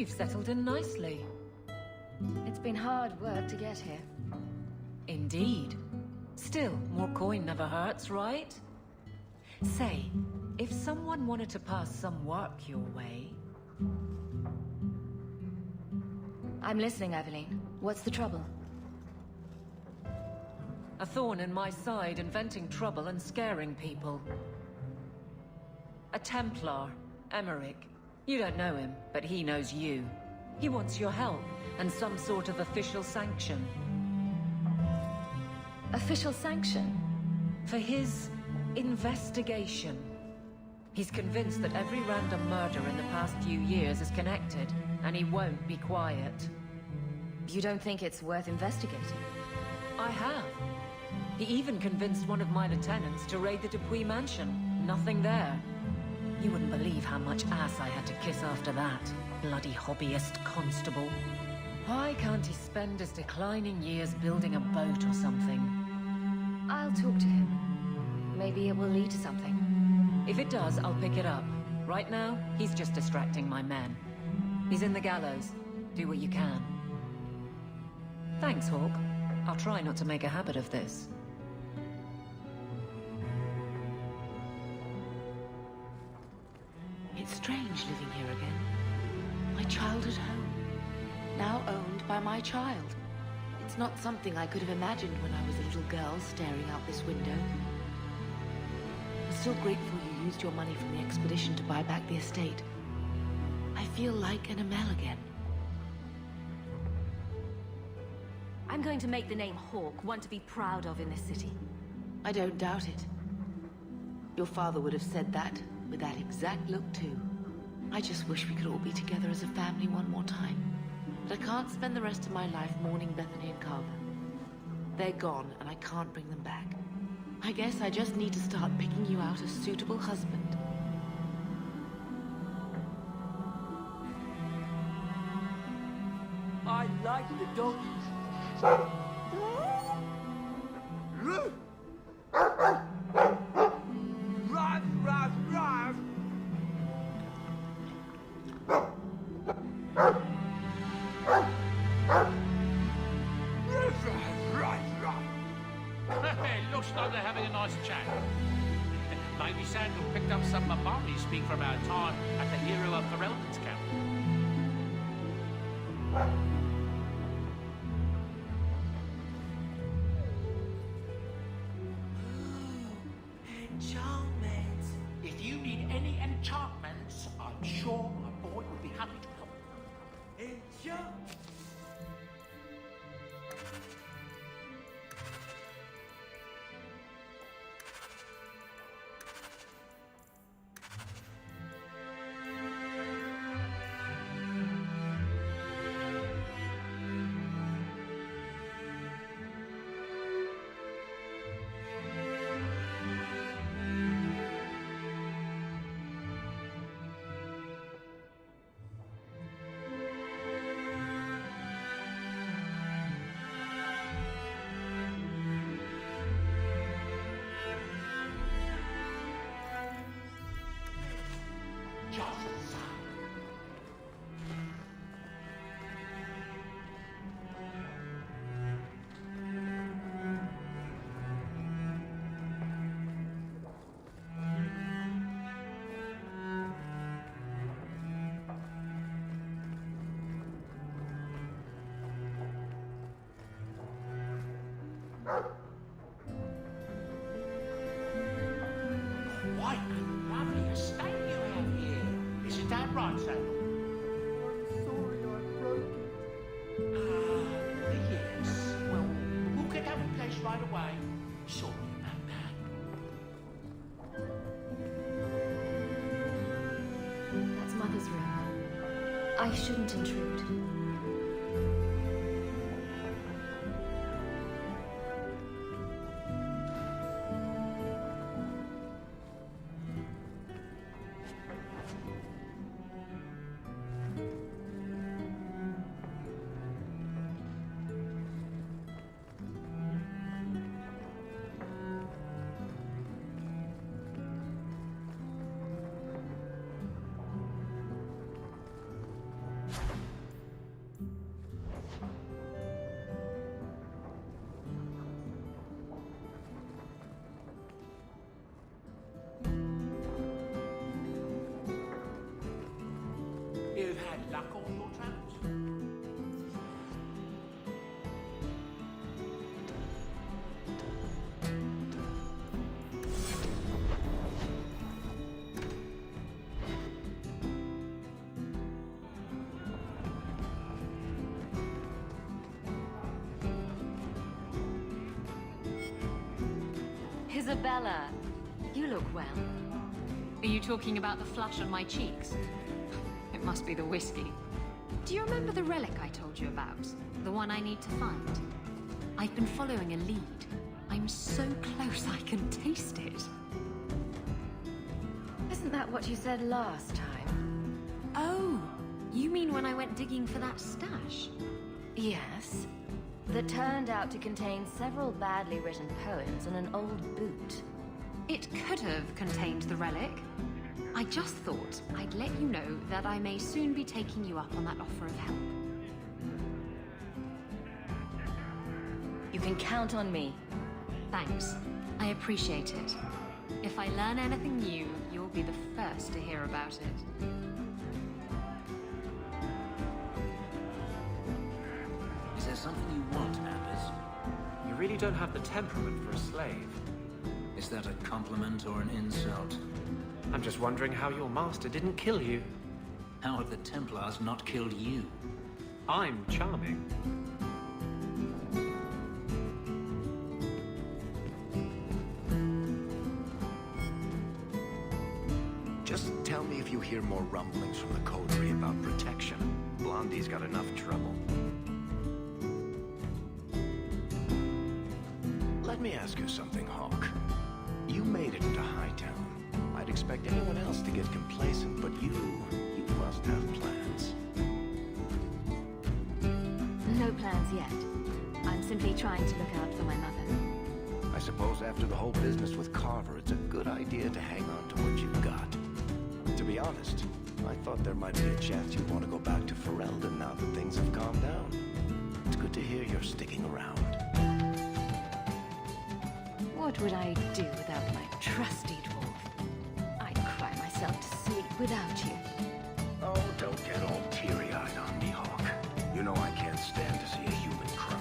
you've settled in nicely. It's been hard work to get here. Indeed. Still, more coin never hurts, right? Say, if someone wanted to pass some work your way... I'm listening, Avelline. What's the trouble? A thorn in my side, inventing trouble and scaring people. A Templar, Emmerich. You don't know him, but he knows you. He wants your help, and some sort of official sanction. Official sanction? For his investigation. He's convinced that every random murder in the past few years is connected, and he won't be quiet. You don't think it's worth investigating? I have. He even convinced one of my lieutenants to raid the Dupuis mansion. Nothing there. You wouldn't believe how much ass I had to kiss after that. Bloody hobbyist constable. Why can't he spend his declining years building a boat or something? I'll talk to him. Maybe it will lead to something. If it does, I'll pick it up. Right now, he's just distracting my men. He's in the gallows. Do what you can. Thanks, Hawke. I'll try not to make a habit of this. It's strange living here again. My childhood home. Now owned by my child. It's not something I could have imagined when I was a little girl staring out this window. I'm still grateful you used your money from the expedition to buy back the estate. I feel like an Amel again. I'm going to make the name Hawke one to be proud of in this city. I don't doubt it. Your father would have said that, with that exact look too. I just wish we could all be together as a family one more time. But I can't spend the rest of my life mourning Bethany and Carver. They're gone, and I can't bring them back. I guess I just need to start picking you out a suitable husband. I like the donkeys. Rise, rise, rise! It looks like they're having a nice chat. Maybe Sandal picked up some of Barney's speak from our time at the Hero of Ferelden's camp. Enchantments. If you need any enchantments, I'm sure my boy would be happy to help. Enchant. Quite a lovely estate you have here. Isn't that right, Sandal? I'm sorry I broke it. Yes. Well, we'll get that replaced right away. Sorry about that. That's Mother's room. I shouldn't intrude. luck on your travels. Isabella, you look well. Are you talking about the flush on my cheeks? It must be the whiskey. Do you remember the relic I told you about? The one I need to find? I've been following a lead. I'm so close I can taste it. Isn't that what you said last time? Oh, you mean when I went digging for that stash? Yes. That turned out to contain several badly written poems and an old boot. It could have contained the relic. I just thought I'd let you know that I may soon be taking you up on that offer of help. You can count on me. Thanks. I appreciate it. If I learn anything new, you'll be the first to hear about it. Is there something you want, Alice? You really don't have the temperament for a slave. Is that a compliment or an insult? I'm just wondering how your master didn't kill you. How have the Templars not killed you? I'm charming. Just tell me if you hear more rumblings from the coterie about protection. Blondie's got enough trouble. Let me ask you something, Hawke. You made it into Hightown. I'd expect anyone else to get complacent, but you must have plans. No plans yet. I'm simply trying to look out for my mother. I suppose after the whole business with Carver, it's a good idea to hang on to what you've got. To be honest, I thought there might be a chance you'd want to go back to Ferelden now that things have calmed down. It's good to hear you're sticking around. What would I do without my trusty dwarf? I'd cry myself to sleep without you. Oh, don't get all teary-eyed on me, Hawke. You know I can't stand to see a human cry.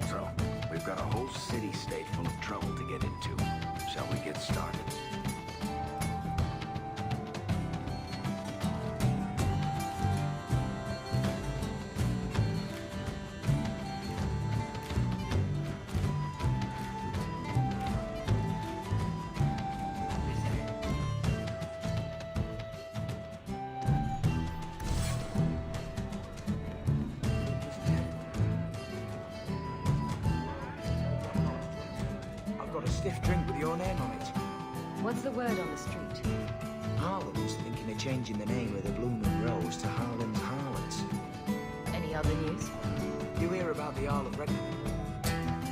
So, we've got a whole city-state full of trouble to get into. Shall we get started? A stiff drink with your name on it. What's the word on the street? Harlan's thinking of changing the name of the Blooming Rose to Harlan's Harlots. Any other news? You hear about the Earl of Redmond?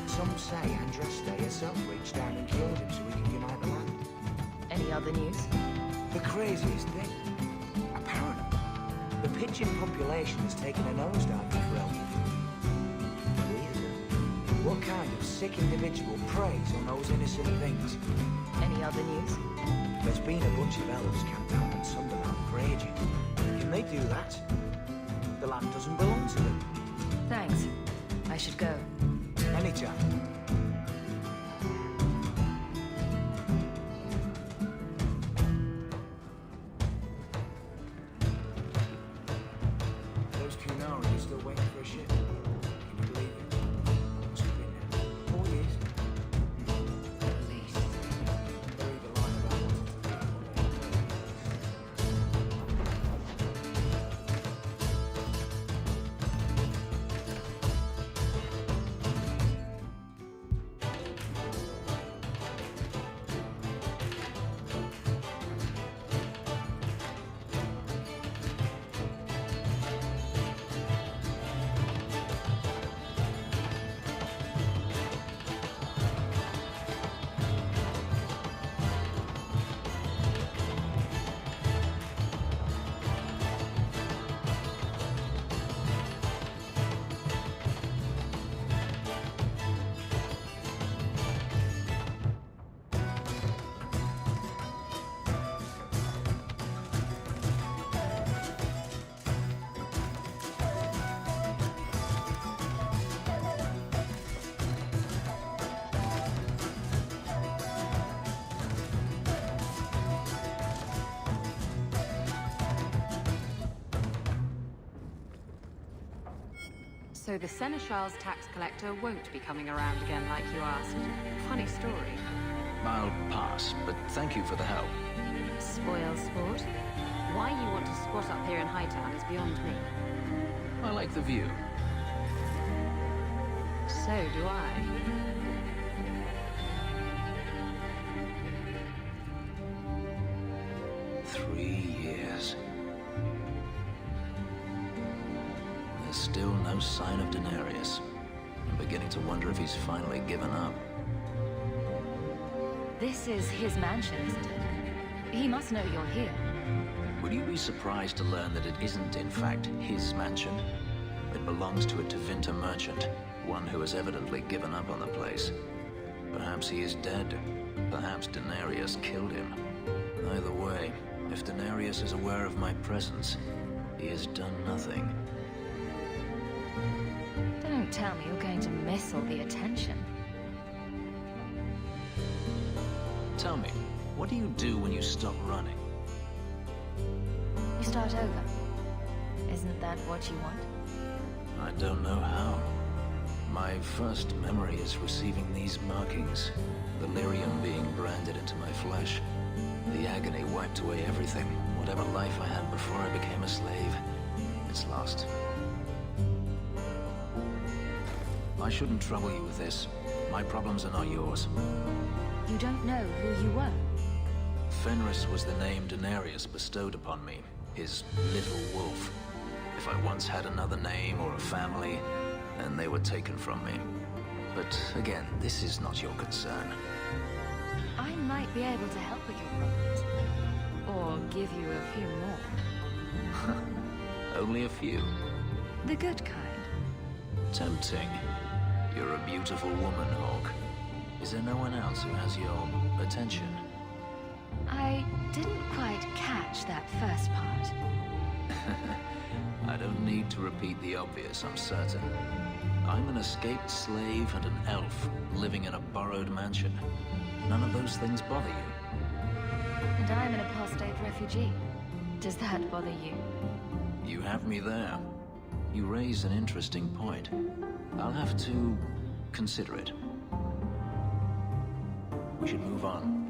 Some say Andraste herself reached down and killed him so he could unite the land. Any other news? The craziest thing. Apparently, the pigeon population has taken a nosedive in Ferelden. What kind of sick individual preys on those innocent things? Any other news? There's been a bunch of elves camped out on Sunderland for ages. Can they do that? The land doesn't belong to them. Thanks. I should go. Anytime. Those Cunari are still waiting for a ship. Can you believe it? Must have been 4 years. At least. They're either lying about what to do or they're So the Seneschal's tax collector won't be coming around again like you asked. Funny story. I'll pass, but thank you for the help. Spoil sport. Why you want to squat up here in Hightown is beyond me. I like the view. So do I. 3 years. There's still no sign of Denarius. I'm beginning to wonder if he's finally given up. This is his mansion, isn't it? He must know you're here. Would you be surprised to learn that it isn't, in fact, his mansion? It belongs to a Tevinter merchant, one who has evidently given up on the place. Perhaps he is dead. Perhaps Denarius killed him. Either way, if Denarius is aware of my presence, he has done nothing. Don't tell me you're going to miss all the attention. Tell me, what do you do when you stop running? You start over. Isn't that what you want? I don't know how. My first memory is receiving these markings, the lyrium being branded into my flesh. The agony wiped away everything, whatever life I had before I became a slave. It's lost. I shouldn't trouble you with this. My problems are not yours. You don't know who you were? Fenris was the name Denarius bestowed upon me, his little wolf. If I once had another name or a family, then they were taken from me. But again, this is not your concern. I might be able to help with your problems. Or give you a few more. Only a few. The good kind. Tempting. You're a beautiful woman, Hawke. Is there no one else who has your attention? I didn't quite catch that first part. I don't need to repeat the obvious, I'm certain. I'm an escaped slave and an elf living in a borrowed mansion. None of those things bother you. And I'm an apostate refugee. Does that bother you? You have me there. You raise an interesting point. I'll have to consider it. We should move on.